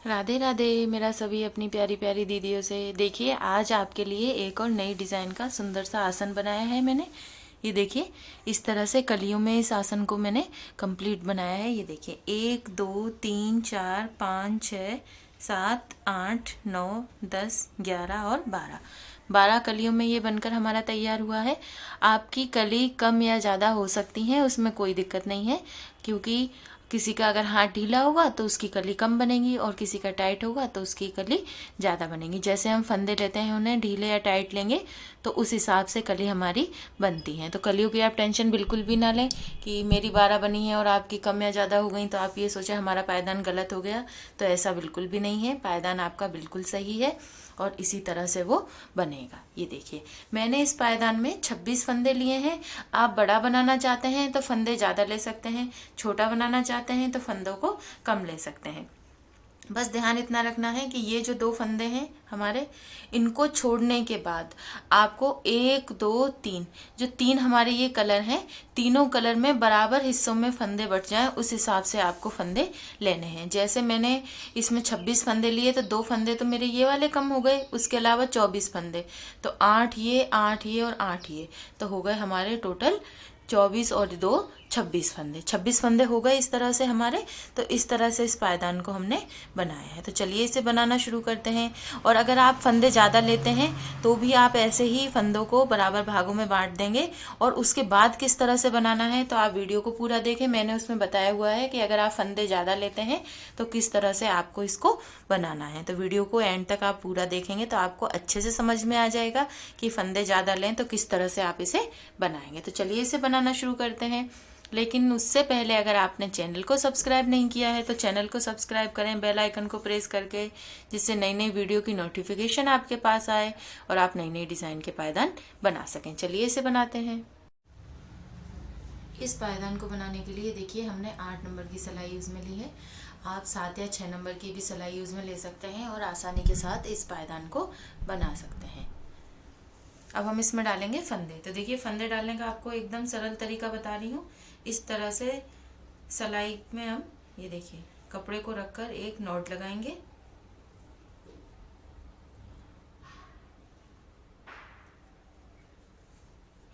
राधे राधे मेरा सभी अपनी प्यारी प्यारी दीदियों से। देखिए आज आपके लिए एक और नई डिज़ाइन का सुंदर सा आसन बनाया है मैंने। ये देखिए इस तरह से कलियों में इस आसन को मैंने कंप्लीट बनाया है। ये देखिए 1 2 3 4 5 6 7 8 9 10 11 और 12 कलियों में ये बनकर हमारा तैयार हुआ है। आपकी कली कम या ज़्यादा हो सकती हैं, उसमें कोई दिक्कत नहीं है, क्योंकि किसी का अगर हाथ ढीला होगा तो उसकी कली कम बनेगी और किसी का टाइट होगा तो उसकी कली ज़्यादा बनेगी। जैसे हम फंदे लेते हैं उन्हें ढीले या टाइट लेंगे तो उस हिसाब से कली हमारी बनती है। तो कलियों की आप टेंशन बिल्कुल भी ना लें कि मेरी 12 बनी है और आपकी कम या ज़्यादा हो गई तो आप ये सोचें हमारा पायदान गलत हो गया। तो ऐसा बिल्कुल भी नहीं है, पायदान आपका बिल्कुल सही है और इसी तरह से वो बनेगा। ये देखिए मैंने इस पायदान में 26 फंदे लिए हैं। आप बड़ा बनाना चाहते हैं तो फंदे ज़्यादा ले सकते हैं, छोटा बनाना चाहते हैं तो फंदों को कम ले सकते हैं। बस ध्यान इतना रखना है कि ये जो 2 फंदे हैं हमारे, इनको छोड़ने के बाद आपको 1 2 3 जो 3 हमारे ये कलर हैं, तीनों कलर में बराबर हिस्सों में फंदे बट जाएं, उस हिसाब से आपको फंदे लेने हैं। जैसे मैंने इसमें 26 फंदे लिए तो 2 फंदे तो मेरे ये वाले कम हो गए, उसके अलावा 24 फंदे, तो 8 ये 8 ये और 8 ये, तो हो गए हमारे टोटल 24 और 2 26 फंदे। 26 फंदे हो गए इस तरह से हमारे। तो इस तरह से इस पायदान को हमने बनाया है। तो चलिए इसे बनाना शुरू करते हैं। और अगर आप फंदे ज़्यादा लेते हैं तो भी आप ऐसे ही फंदों को बराबर भागों में बांट देंगे। और उसके बाद किस तरह से बनाना है तो आप वीडियो को पूरा देखें, मैंने उसमें बताया हुआ है कि अगर आप फंदे ज़्यादा लेते हैं तो किस तरह से आपको इसको बनाना है। तो वीडियो को एंड तक आप पूरा देखेंगे तो आपको अच्छे से समझ में आ जाएगा कि फंदे ज़्यादा लें तो किस तरह से आप इसे बनाएंगे। तो चलिए इसे बनाना शुरू करते हैं। लेकिन उससे पहले अगर आपने चैनल को सब्सक्राइब नहीं किया है तो चैनल को सब्सक्राइब करें, बेल आइकन को प्रेस करके, जिससे नई नई वीडियो की नोटिफिकेशन आपके पास आए और आप नई नई डिज़ाइन के पायदान बना सकें। चलिए इसे बनाते हैं। इस पायदान को बनाने के लिए देखिए हमने 8 नंबर की सिलाई यूज़ में ली है। आप 7 या 6 नंबर की भी सिलाई यूज़ में ले सकते हैं और आसानी के साथ इस पायदान को बना सकते हैं। अब हम इसमें डालेंगे फंदे। तो देखिए फंदे डालने का आपको एकदम सरल तरीका बता रही हूँ। इस तरह से सिलाई में हम ये देखिए कपड़े को रखकर एक नॉट लगाएंगे।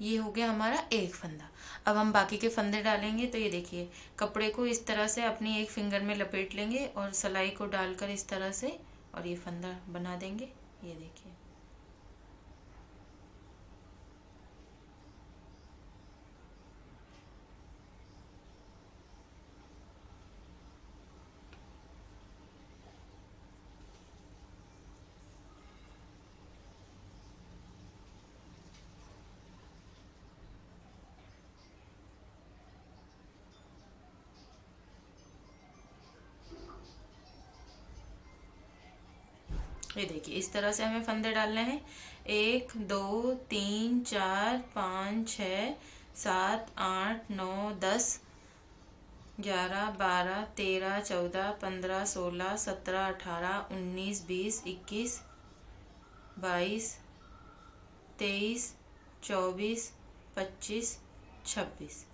ये हो गया हमारा एक फंदा। अब हम बाकी के फंदे डालेंगे। तो ये देखिए कपड़े को इस तरह से अपनी एक फिंगर में लपेट लेंगे और सिलाई को डालकर इस तरह से और ये फंदा बना देंगे। ये देखिए इस तरह से हमें फंदे डालने हैं। 1 2 3 4 5 6 7 8 9 10 11 12 13 14 15 16 17 18 19 20 21 22 23 24 25 26।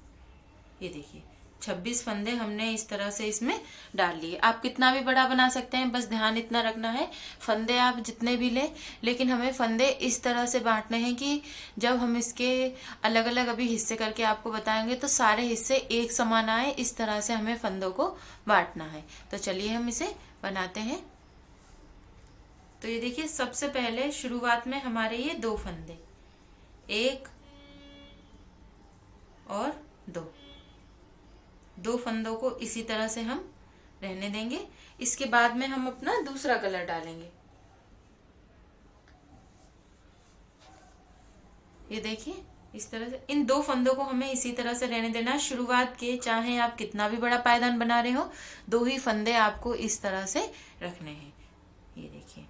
ये देखिए 26 फंदे हमने इस तरह से इसमें डाल लिए। आप कितना भी बड़ा बना सकते हैं, बस ध्यान इतना रखना है फंदे आप जितने भी लें, लेकिन हमें फंदे इस तरह से बांटने हैं कि जब हम इसके अलग अलग अभी हिस्से करके आपको बताएंगे तो सारे हिस्से एक समान आए। इस तरह से हमें फंदों को बांटना है। तो चलिए हम इसे बनाते हैं। तो ये देखिए सबसे पहले शुरुआत में हमारे ये 2 फंदे, 1 और 2 फंदों को इसी तरह से हम रहने देंगे। इसके बाद में हम अपना दूसरा कलर डालेंगे। ये देखिए इस तरह से इन 2 फंदों को हमें इसी तरह से रहने देना है। शुरुआत के चाहे आप कितना भी बड़ा पायदान बना रहे हो, 2 ही फंदे आपको इस तरह से रखने हैं। ये देखिए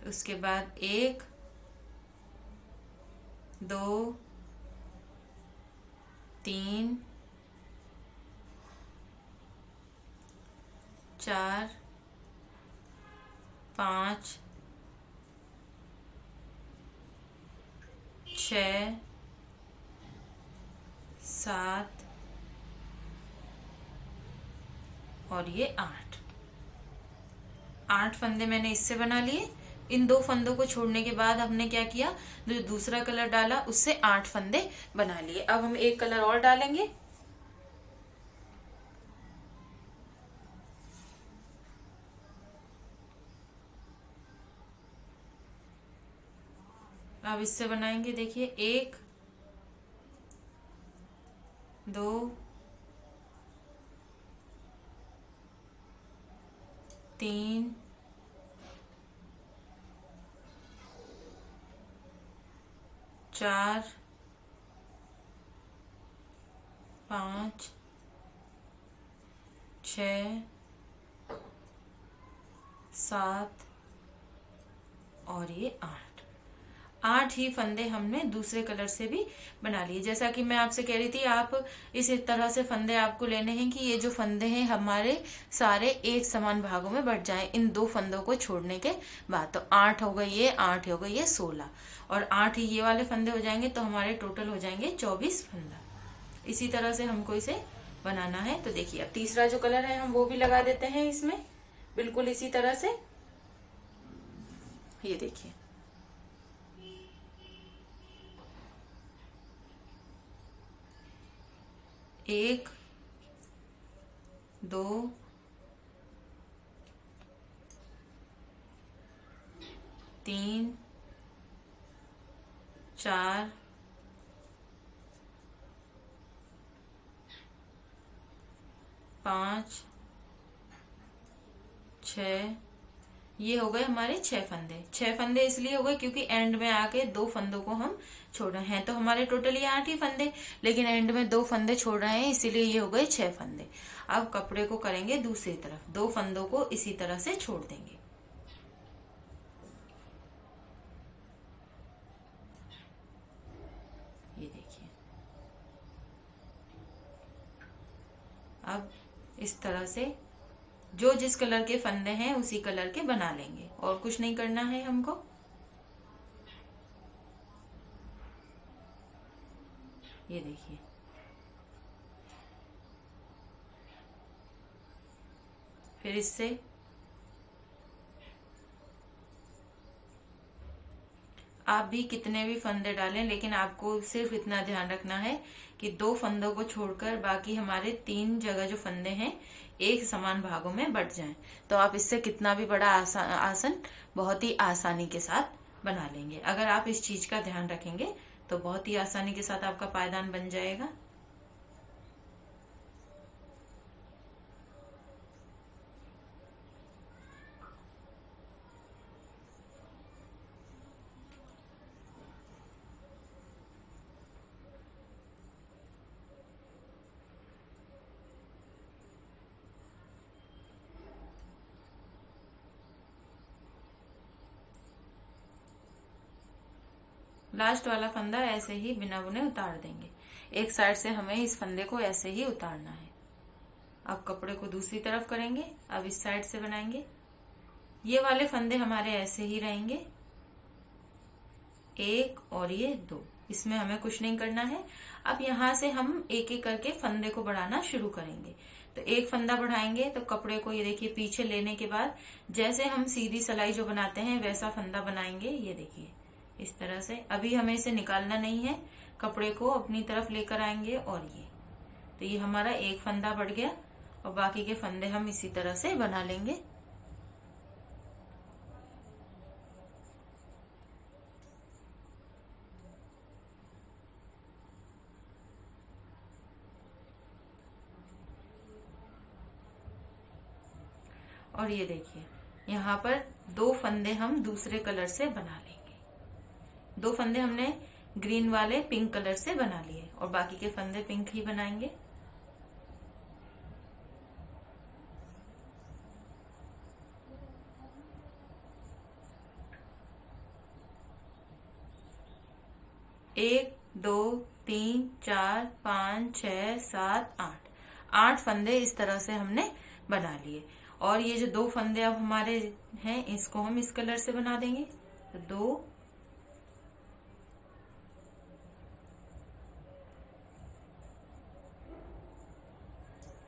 उसके बाद 1 2 3 4 5 6 7 और ये 8 फंदे मैंने इससे बना लिए। इन 2 फंदों को छोड़ने के बाद हमने क्या किया, जो दूसरा कलर डाला उससे 8 फंदे बना लिए। अब हम एक कलर और डालेंगे। अब इससे बनाएंगे, देखिए 1 2 3 4 5 6 7 और ये 8 ही फंदे हमने दूसरे कलर से भी बना लिए। जैसा कि मैं आपसे कह रही थी, आप इस तरह से फंदे आपको लेने हैं कि ये जो फंदे हैं हमारे सारे एक समान भागों में बट जाएं इन 2 फंदों को छोड़ने के बाद। तो 8 हो गई ये, 8 हो गई ये 16, और 8 ही ये वाले फंदे हो जाएंगे, तो हमारे टोटल हो जाएंगे 24 फंदा। इसी तरह से हमको इसे बनाना है। तो देखिए अब तीसरा जो कलर है हम वो भी लगा देते हैं इसमें, बिल्कुल इसी तरह से। ये देखिए 1 2 3 4 5 6, ये हो गए हमारे 6 फंदे। 6 फंदे इसलिए हो गए क्योंकि एंड में आके 2 फंदों को हम छोड़ रहे हैं। तो हमारे टोटल ये 8 ही फंदे, लेकिन एंड में 2 फंदे छोड़ रहे हैं, इसीलिए ये हो गए 6 फंदे। अब कपड़े को करेंगे दूसरी तरफ, 2 फंदों को इसी तरह से छोड़ देंगे। ये देखिए अब इस तरह से जो जिस कलर के फंदे हैं उसी कलर के बना लेंगे, और कुछ नहीं करना है हमको। ये देखिए फिर इससे आप भी कितने भी फंदे डालें, लेकिन आपको सिर्फ इतना ध्यान रखना है कि 2 फंदों को छोड़कर बाकी हमारे 3 जगह जो फंदे हैं एक समान भागों में बट जाएं। तो आप इससे कितना भी बड़ा आसन बहुत ही आसानी के साथ बना लेंगे। अगर आप इस चीज का ध्यान रखेंगे तो बहुत ही आसानी के साथ आपका पायदान बन जाएगा। लास्ट वाला फंदा ऐसे ही बिना बुने उतार देंगे। एक साइड से हमें इस फंदे को ऐसे ही उतारना है। अब कपड़े को दूसरी तरफ करेंगे। अब इस साइड से बनाएंगे। ये वाले फंदे हमारे ऐसे ही रहेंगे, 1 और ये 2, इसमें हमें कुछ नहीं करना है। अब यहाँ से हम एक एक करके फंदे को बढ़ाना शुरू करेंगे। तो एक फंदा बढ़ाएंगे तो कपड़े को ये देखिए पीछे लेने के बाद जैसे हम सीधी सिलाई जो बनाते हैं वैसा फंदा बनाएंगे। ये देखिए इस तरह से। अभी हमें इसे निकालना नहीं है, कपड़े को अपनी तरफ लेकर आएंगे। और ये तो ये हमारा एक फंदा बढ़ गया, और बाकी के फंदे हम इसी तरह से बना लेंगे। और ये देखिए यहाँ पर 2 फंदे हम दूसरे कलर से बना लेंगे। 2 फंदे हमने ग्रीन वाले पिंक कलर से बना लिए, और बाकी के फंदे पिंक ही बनाएंगे। एक 2 3 4 5 6 7 8 फंदे इस तरह से हमने बना लिए। और ये जो 2 फंदे अब हमारे हैं इसको हम इस कलर से बना देंगे। तो 2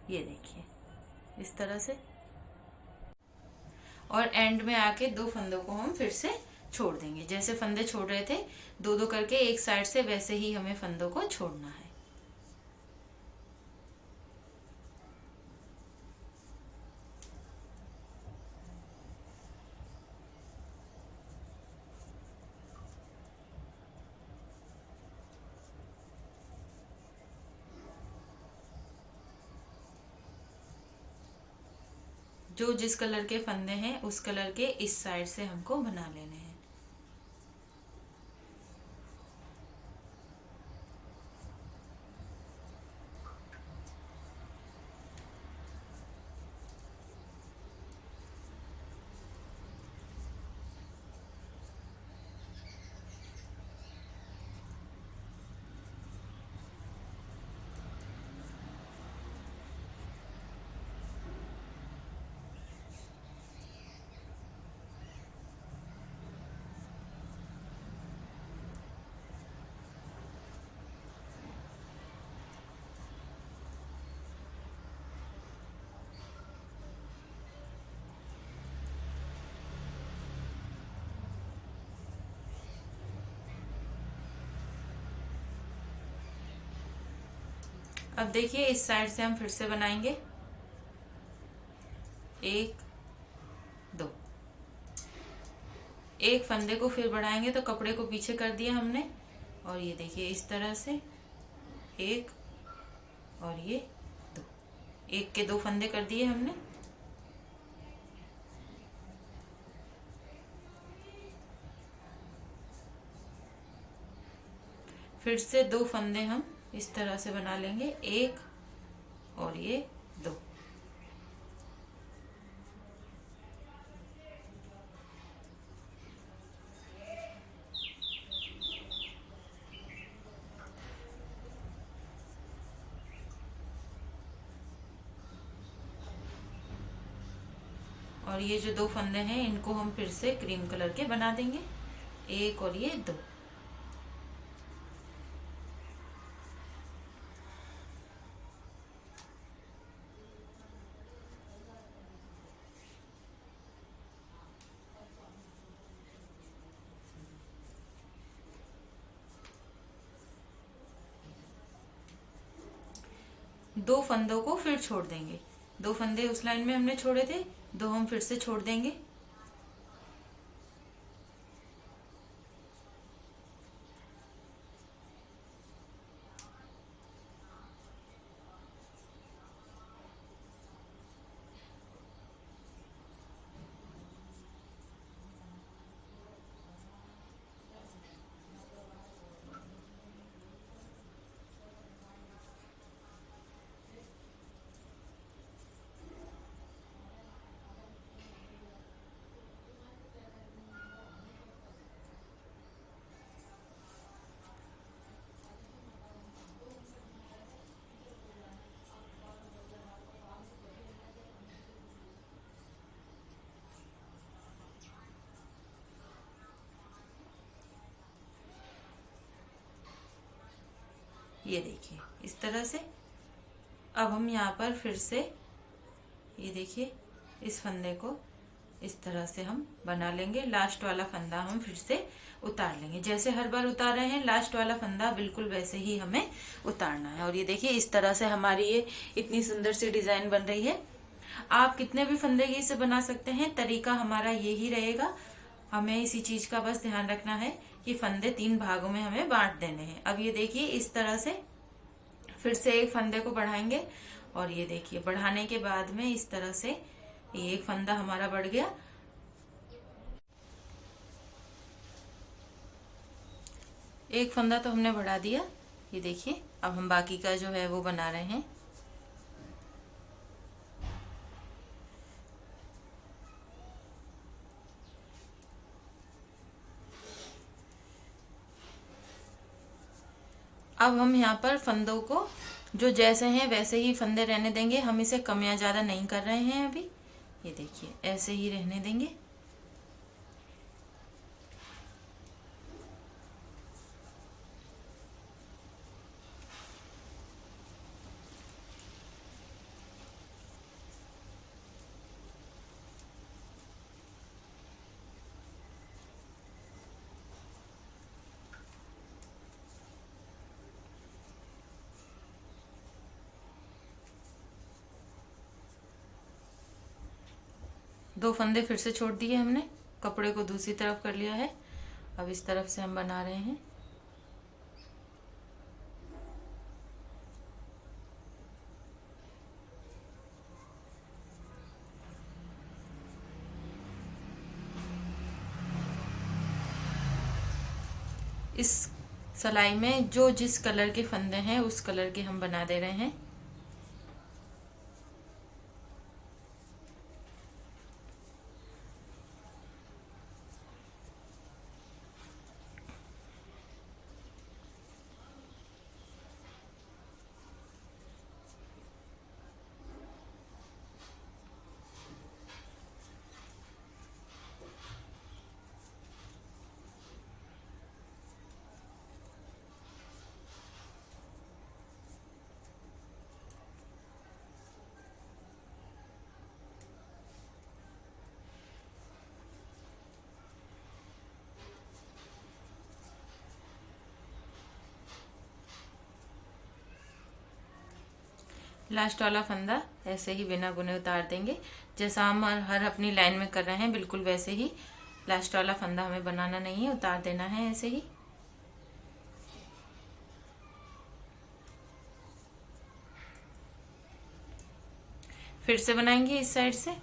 ये देखिए इस तरह से। और एंड में आके 2 फंदों को हम फिर से छोड़ देंगे। जैसे फंदे छोड़ रहे थे 2-2 करके एक साइड से, वैसे ही हमें फंदों को छोड़ना है। जो जिस कलर के फंदे हैं उस कलर के इस साइड से हमको बना लेने हैं। अब देखिए इस साइड से हम फिर से बनाएंगे 1 2। एक फंदे को फिर बढ़ाएंगे तो कपड़े को पीछे कर दिया हमने, और ये देखिए इस तरह से 1 और ये 2, 1 के 2 फंदे कर दिए हमने। फिर से 2 फंदे हम इस तरह से बना लेंगे, 1 और ये 2। और ये जो 2 फंदे हैं इनको हम फिर से क्रीम कलर के बना देंगे, 1 और ये 2। दो फंदों को फिर छोड़ देंगे, 2 फंदे उस लाइन में हमने छोड़े थे, 2 हम फिर से छोड़ देंगे। ये देखिए इस तरह से। अब हम यहाँ पर फिर से ये देखिए इस फंदे को इस तरह से हम बना लेंगे। लास्ट वाला फंदा हम फिर से उतार लेंगे, जैसे हर बार उतार रहे हैं लास्ट वाला फंदा बिल्कुल वैसे ही हमें उतारना है। और ये देखिए इस तरह से हमारी ये इतनी सुंदर सी डिजाइन बन रही है। आप कितने भी फंदे की इसे बना सकते हैं, तरीका हमारा ये ही रहेगा। हमें इसी चीज का बस ध्यान रखना है कि फंदे 3 भागों में हमें बांट देने हैं। अब ये देखिए इस तरह से फिर से एक फंदे को बढ़ाएंगे, और ये देखिए बढ़ाने के बाद में इस तरह से ये एक फंदा हमारा बढ़ गया। एक फंदा तो हमने बढ़ा दिया। ये देखिए अब हम बाकी का जो है वो बना रहे हैं। अब हम यहाँ पर फंदों को जो जैसे हैं वैसे ही फंदे रहने देंगे, हम इसे कम या ज्यादा नहीं कर रहे हैं अभी। ये देखिए ऐसे ही रहने देंगे। 2 फंदे फिर से छोड़ दिए हमने, कपड़े को दूसरी तरफ कर लिया है। अब इस तरफ से हम बना रहे हैं। इस सिलाई में जो जिस कलर के फंदे हैं उस कलर के हम बना दे रहे हैं। लास्ट वाला फंदा ऐसे ही बिना बुने उतार देंगे, जैसा हम हर अपनी लाइन में कर रहे हैं बिल्कुल वैसे ही। लास्ट वाला फंदा हमें बनाना नहीं है, उतार देना है ऐसे ही। फिर से बनाएंगे इस साइड से।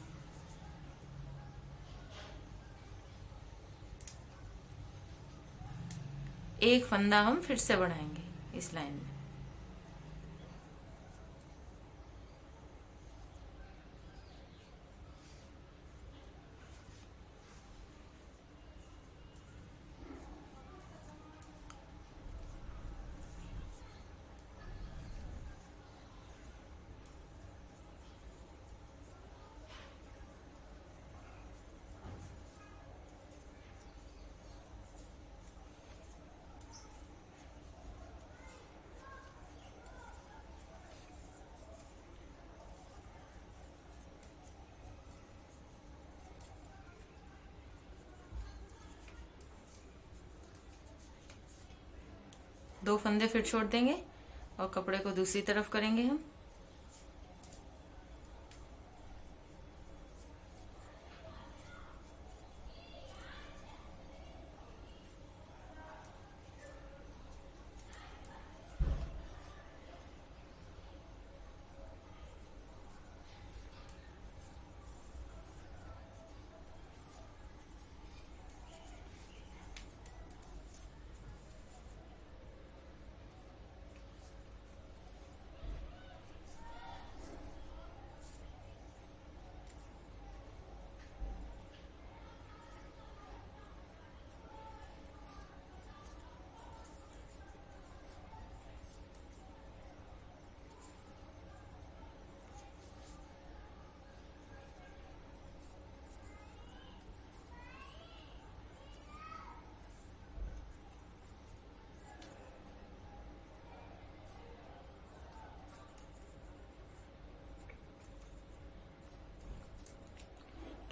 एक फंदा हम फिर से बढ़ाएंगे इस लाइन में। दो फंदे फिर छोड़ देंगे और कपड़े को दूसरी तरफ करेंगे हम।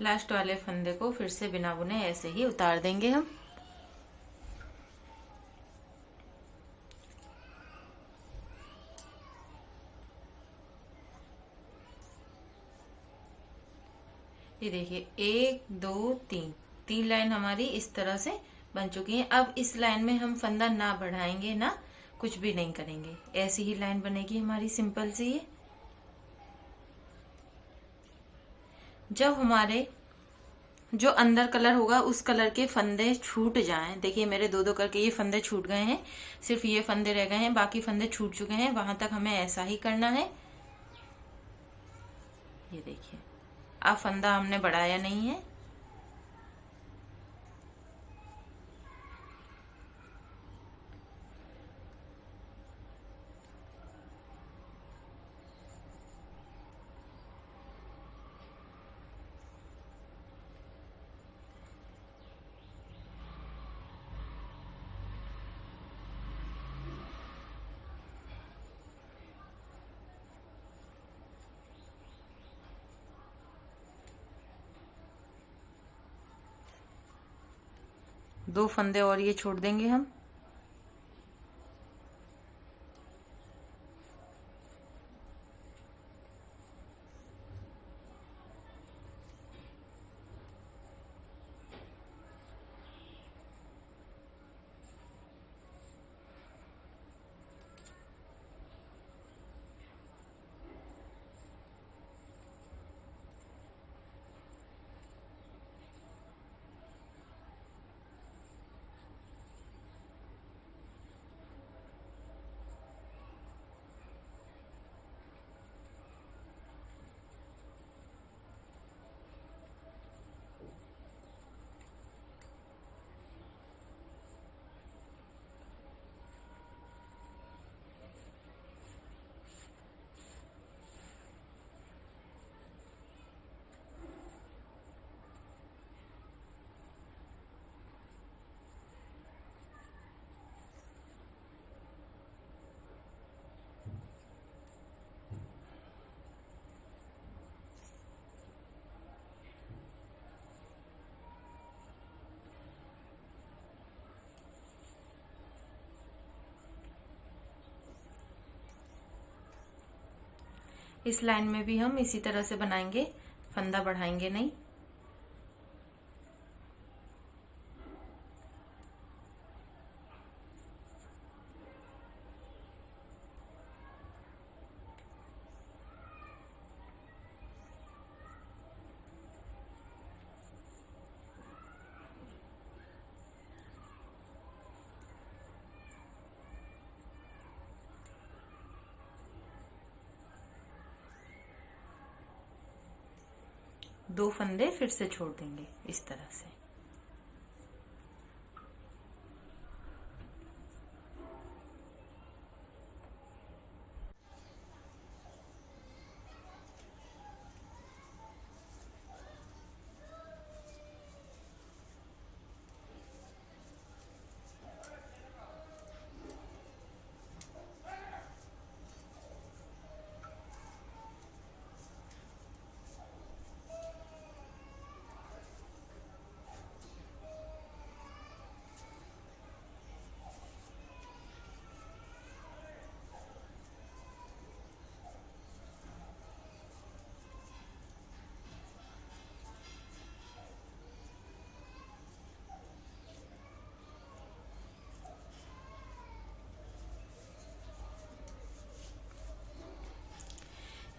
लास्ट वाले फंदे को फिर से बिना बुने ऐसे ही उतार देंगे हम। ये देखिए 1 2 3 3 लाइन हमारी इस तरह से बन चुकी है। अब इस लाइन में हम फंदा ना बढ़ाएंगे ना कुछ भी नहीं करेंगे, ऐसी ही लाइन बनेगी हमारी सिंपल सी। ये जब हमारे जो अंदर कलर होगा उस कलर के फंदे छूट जाएं, देखिए मेरे दो दो करके ये फंदे छूट गए हैं, सिर्फ ये फंदे रह गए हैं, बाकी फंदे छूट चुके हैं, वहां तक हमें ऐसा ही करना है। ये देखिए अब फंदा हमने बढ़ाया नहीं है। दो फंदे और ये छोड़ देंगे हम। इस लाइन में भी हम इसी तरह से बनाएंगे, फंदा बढ़ाएंगे नहीं। दो फंदे फिर से छोड़ देंगे इस तरह से।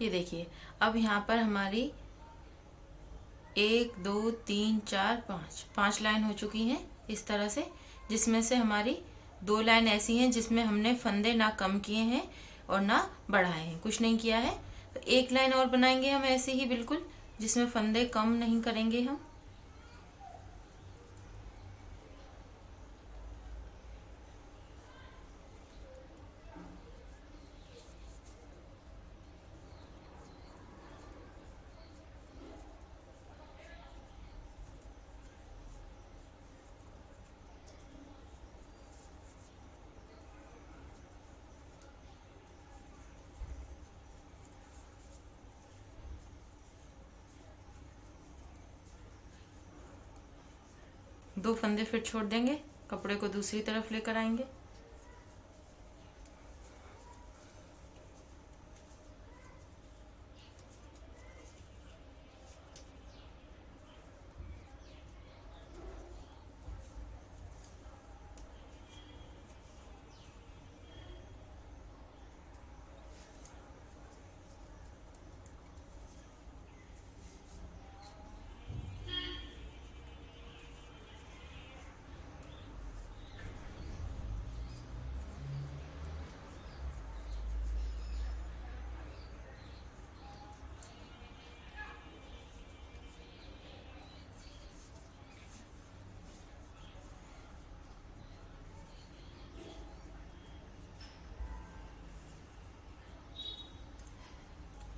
ये देखिए, अब यहाँ पर हमारी 1 2 3 4 5 लाइन हो चुकी हैं इस तरह से, जिसमें से हमारी 2 लाइन ऐसी हैं जिसमें हमने फंदे ना कम किए हैं और ना बढ़ाए हैं, कुछ नहीं किया है। तो एक लाइन और बनाएंगे हम ऐसे ही बिल्कुल, जिसमें फंदे कम नहीं करेंगे हम। दो फंदे फिर छोड़ देंगे, कपड़े को दूसरी तरफ लेकर आएंगे।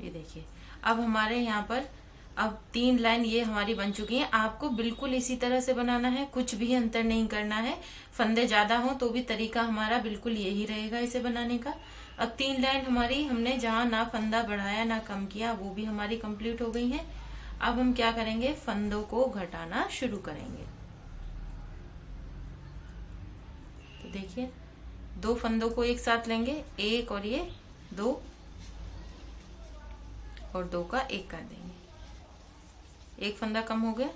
ये देखिए, अब हमारे यहाँ पर अब 3 लाइन ये हमारी बन चुकी हैं। आपको बिल्कुल इसी तरह से बनाना है, कुछ भी अंतर नहीं करना है। फंदे ज्यादा हो तो भी तरीका हमारा बिल्कुल यही रहेगा इसे बनाने का। अब 3 लाइन हमारी, हमने जहाँ ना फंदा बढ़ाया ना कम किया, वो भी हमारी कंप्लीट हो गई है। अब हम क्या करेंगे, फंदों को घटाना शुरू करेंगे। तो देखिए, 2 फंदों को एक साथ लेंगे, 1 और ये 2 और 2 का 1 कर देंगे। 1 फंदा कम हो गया।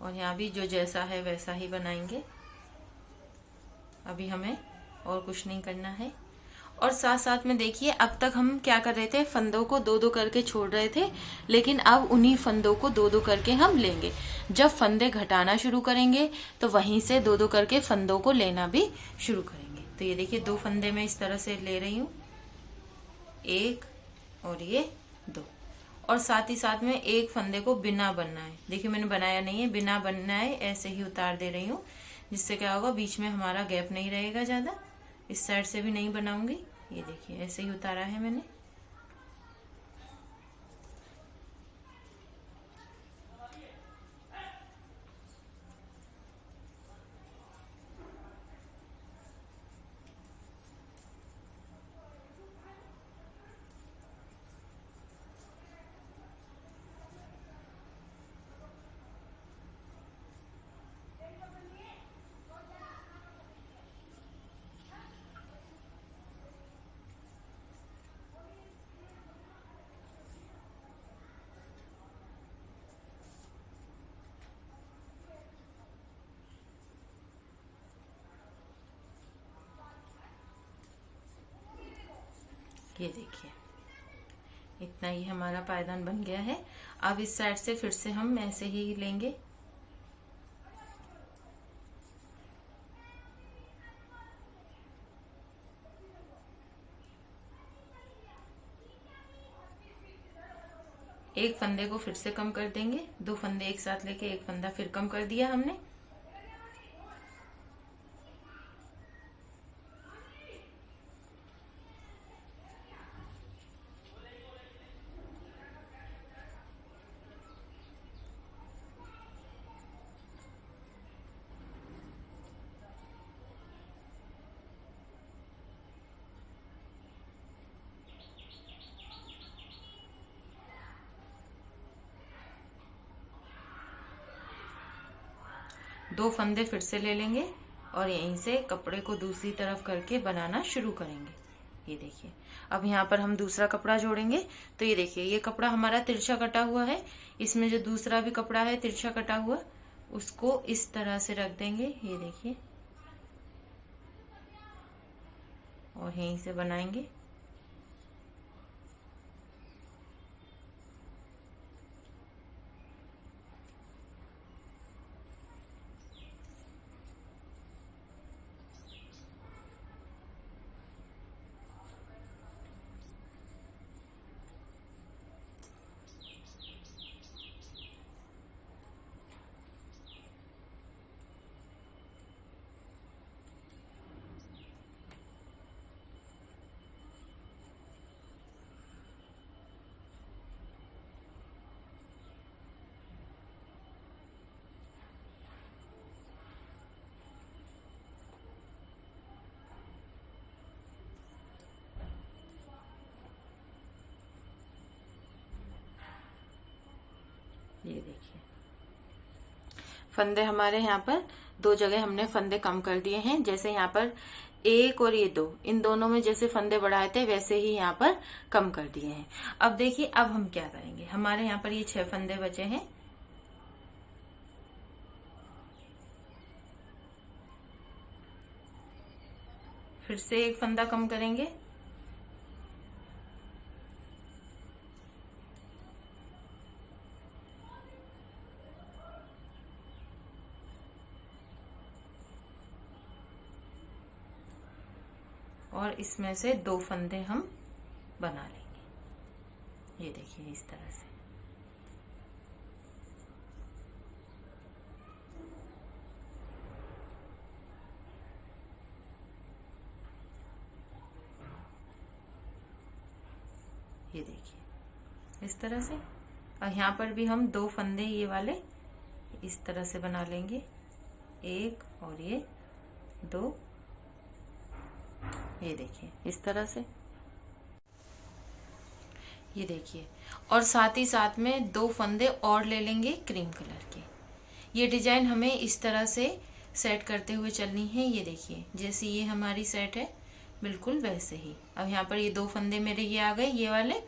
और यहाँ भी जो जैसा है वैसा ही बनाएंगे। अभी हमें और कुछ नहीं करना है। और साथ साथ में देखिए, अब तक हम क्या कर रहे थे, फंदों को 2-2 करके छोड़ रहे थे, लेकिन अब उन्हीं फंदों को 2-2 करके हम लेंगे। जब फंदे घटाना शुरू करेंगे तो वहीं से 2-2 करके फंदों को लेना भी शुरू करेंगे। तो ये देखिए, 2 फंदे मैं इस तरह से ले रही हूँ, 1 और ये 2। और साथ ही साथ में एक फंदे को बिना बनाए, देखिए मैंने बनाया नहीं है, बिना बनाए ऐसे ही उतार दे रही हूँ, जिससे क्या होगा, बीच में हमारा गैप नहीं रहेगा ज्यादा। इस साइड से भी नहीं बनाऊंगी। ये देखिए, ऐसे ही उतारा है मैंने। ये देखिए इतना ही हमारा पायदान बन गया है। अब इस साइड से फिर से हम ऐसे ही लेंगे। एक फंदे को फिर से कम कर देंगे, 2 फंदे एक साथ लेके एक फंदा फिर कम कर दिया हमने। दो फंदे फिर से ले लेंगे और यहीं से कपड़े को दूसरी तरफ करके बनाना शुरू करेंगे। ये देखिए अब यहाँ पर हम दूसरा कपड़ा जोड़ेंगे। तो ये देखिए ये कपड़ा हमारा तिरछा कटा हुआ है, इसमें जो दूसरा भी कपड़ा है तिरछा कटा हुआ उसको इस तरह से रख देंगे। ये देखिए और यहीं से बनाएंगे। ये देखिए फंदे हमारे यहाँ पर 2 जगह हमने फंदे कम कर दिए हैं। जैसे यहाँ पर 1 और ये 2, इन दोनों में जैसे फंदे बढ़ाए थे वैसे ही यहाँ पर कम कर दिए हैं। अब देखिए अब हम क्या करेंगे, हमारे यहाँ पर ये 6 फंदे बचे हैं। फिर से एक फंदा कम करेंगे। और इसमें से 2 फंदे हम बना लेंगे। ये देखिए इस तरह से। ये देखिए इस तरह से। और यहाँ पर भी हम 2 फंदे ये वाले इस तरह से बना लेंगे, 1 और ये 2। ये देखिए इस तरह से। ये देखिए और साथ ही साथ में 2 फंदे और ले लेंगे क्रीम कलर के। ये डिजाइन हमें इस तरह से सेट करते हुए चलनी है। ये देखिए जैसे ये हमारी सेट है बिल्कुल वैसे ही। अब यहाँ पर ये 2 फंदे मेरे ये आ गए ये वाले,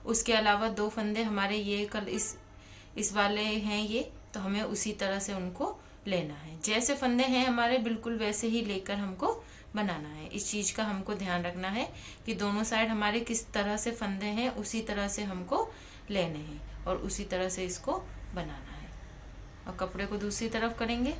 उसके अलावा 2 फंदे हमारे ये कल इस वाले हैं ये, तो हमें उसी तरह से उनको लेना है। जैसे फंदे हैं हमारे बिल्कुल वैसे ही लेकर हमको बनाना है। इस चीज का हमको ध्यान रखना है कि दोनों साइड हमारे किस तरह से फंदे हैं उसी तरह से हमको लेने हैं और उसी तरह से इसको बनाना है। और कपड़े को दूसरी तरफ करेंगे।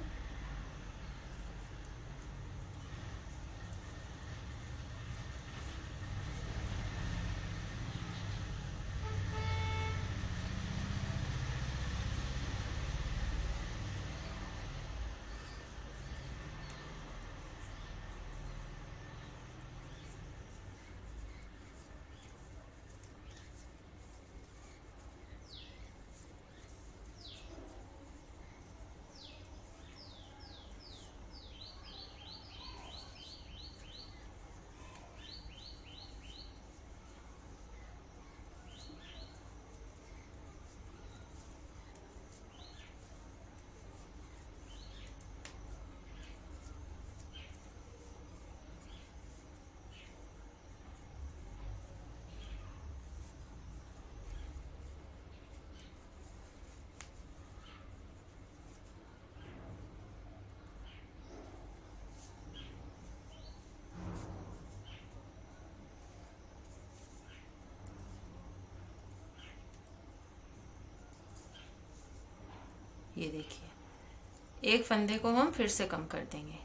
ये देखिए, एक फंदे को हम फिर से कम कर देंगे।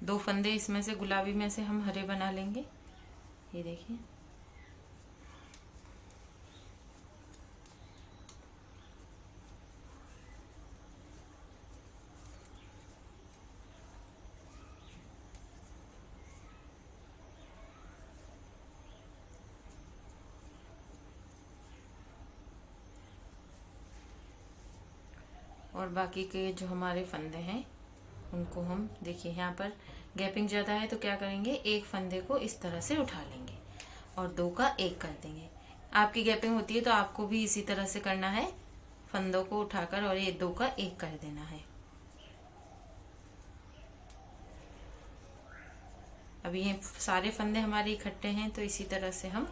दो फंदे इसमें से, गुलाबी में से हम हरे बना लेंगे। ये देखिए, और बाकी के जो हमारे फंदे हैं उनको हम देखिए, यहाँ पर गैपिंग ज़्यादा है तो क्या करेंगे, एक फंदे को इस तरह से उठा लेंगे और दो का एक कर देंगे। आपकी गैपिंग होती है तो आपको भी इसी तरह से करना है, फंदों को उठाकर और ये दो का एक कर देना है। अभी ये सारे फंदे हमारे इकट्ठे हैं तो इसी तरह से हम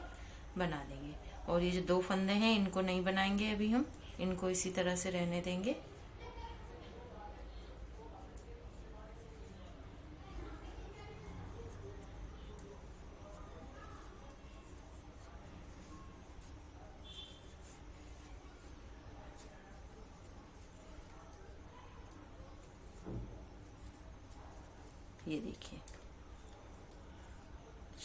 बना देंगे। और ये जो दो फंदे हैं इनको नहीं बनाएंगे, अभी हम इनको इसी तरह से रहने देंगे। ये देखिए,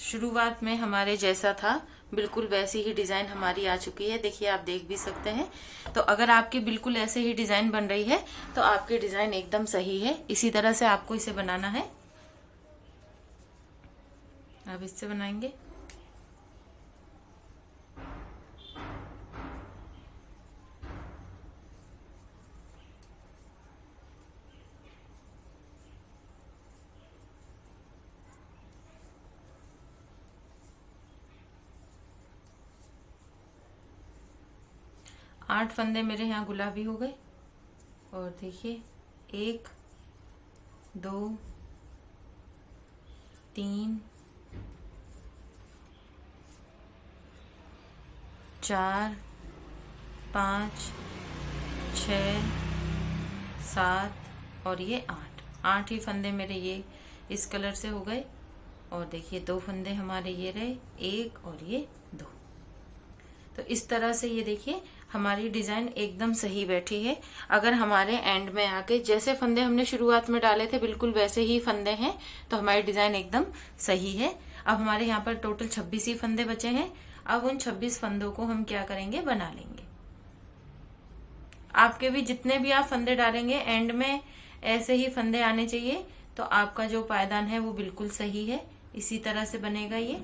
शुरुआत में हमारे जैसा था बिल्कुल वैसी ही डिजाइन हमारी आ चुकी है। देखिए, आप देख भी सकते हैं। तो अगर आपकी बिल्कुल ऐसे ही डिजाइन बन रही है तो आपकी डिजाइन एकदम सही है। इसी तरह से आपको इसे बनाना है। अब इससे बनाएंगे। आठ फंदे मेरे यहाँ गुलाबी हो गए। और देखिए, 1 2 3 4 5 6 7 और ये 8 ही फंदे मेरे ये इस कलर से हो गए। और देखिए, दो फंदे हमारे ये रहे, एक और ये दो। तो इस तरह से ये देखिए, हमारी डिजाइन एकदम सही बैठी है। अगर हमारे एंड में आके जैसे फंदे हमने शुरुआत में डाले थे बिल्कुल वैसे ही फंदे हैं तो हमारी डिजाइन एकदम सही है। अब हमारे यहाँ पर टोटल 26 ही फंदे बचे हैं। अब उन 26 फंदों को हम क्या करेंगे, बना लेंगे। आपके भी जितने भी आप फंदे डालेंगे एंड में ऐसे ही फंदे आने चाहिए, तो आपका जो पायदान है वो बिल्कुल सही है। इसी तरह से बनेगा ये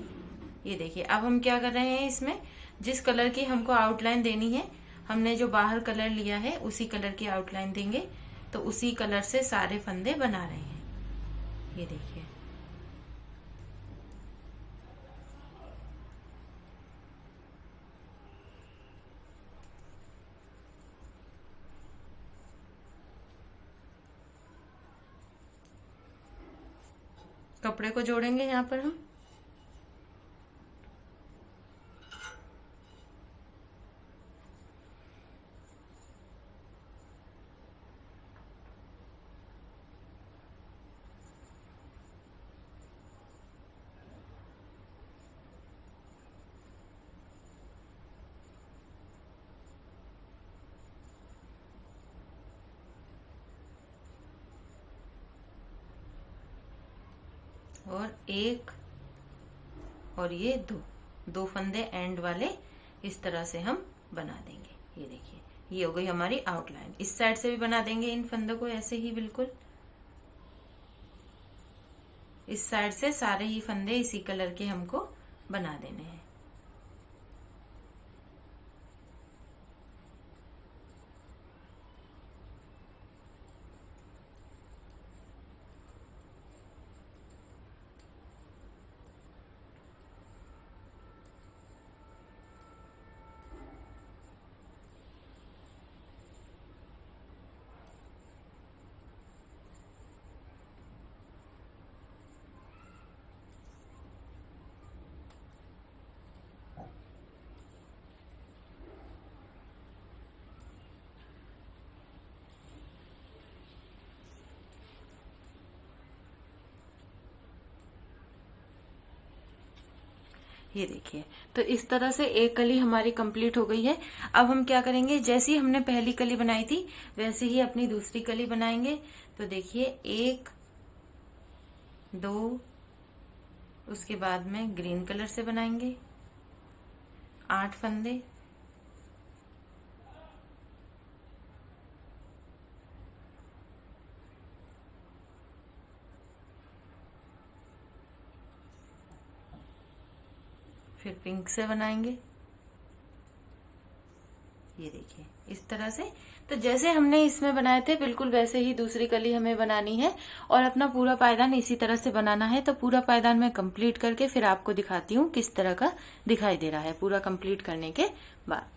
देखिए, अब हम क्या कर रहे हैं, इसमें जिस कलर की हमको आउटलाइन देनी है, हमने जो बाहर कलर लिया है उसी कलर की आउटलाइन देंगे। तो उसी कलर से सारे फंदे बना रहे हैं। ये देखिए, कपड़े को जोड़ेंगे यहाँ पर हम। और एक और ये दो फंदे एंड वाले इस तरह से हम बना देंगे। ये देखिए, ये हो गई हमारी आउटलाइन। इस साइड से भी बना देंगे इन फंदों को ऐसे ही बिल्कुल। इस साइड से सारे ही फंदे इसी कलर के हमको बना देने हैं। ये देखिए, तो इस तरह से एक कली हमारी कंप्लीट हो गई है। अब हम क्या करेंगे, जैसी हमने पहली कली बनाई थी वैसे ही अपनी दूसरी कली बनाएंगे। तो देखिए 1 2, उसके बाद में ग्रीन कलर से बनाएंगे 8 फंदे, फिर पिंक से बनाएंगे। ये देखिए इस तरह से। तो जैसे हमने इसमें बनाए थे बिल्कुल वैसे ही दूसरी कली हमें बनानी है और अपना पूरा पायदान इसी तरह से बनाना है। तो पूरा पायदान मैं कंप्लीट करके फिर आपको दिखाती हूँ किस तरह का दिखाई दे रहा है पूरा कंप्लीट करने के बाद।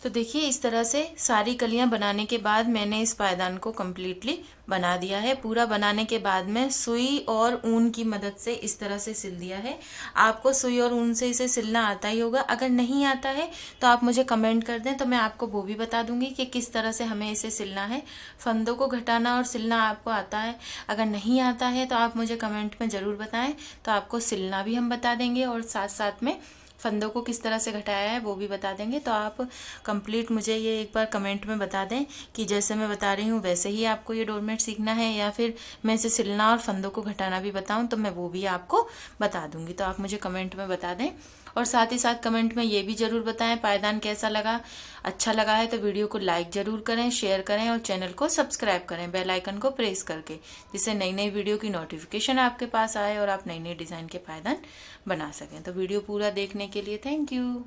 तो देखिए इस तरह से सारी कलियां बनाने के बाद मैंने इस पायदान को कम्प्लीटली बना दिया है। पूरा बनाने के बाद में सुई और ऊन की मदद से इस तरह से सिल दिया है। आपको सुई और ऊन से इसे सिलना आता ही होगा। अगर नहीं आता है तो आप मुझे कमेंट कर दें तो मैं आपको वो भी बता दूंगी कि किस तरह से हमें इसे सिलना है। फंदों को घटाना और सिलना आपको आता है। अगर नहीं आता है तो आप मुझे कमेंट में ज़रूर बताएं, तो आपको सिलना भी हम बता देंगे और साथ साथ में फंदों को किस तरह से घटाया है वो भी बता देंगे। तो आप कंप्लीट मुझे ये एक बार कमेंट में बता दें कि जैसे मैं बता रही हूँ वैसे ही आपको ये डोरमेट सीखना है, या फिर मैं इसे सिलना और फंदों को घटाना भी बताऊँ तो मैं वो भी आपको बता दूंगी। तो आप मुझे कमेंट में बता दें और साथ ही साथ कमेंट में ये भी जरूर बताएं पायदान कैसा लगा। अच्छा लगा है तो वीडियो को लाइक जरूर करें, शेयर करें और चैनल को सब्सक्राइब करें बेल आइकन को प्रेस करके, जिससे नई नई वीडियो की नोटिफिकेशन आपके पास आए और आप नई नई डिजाइन के पायदान बना सकें। तो वीडियो पूरा देखने के लिए थैंक यू।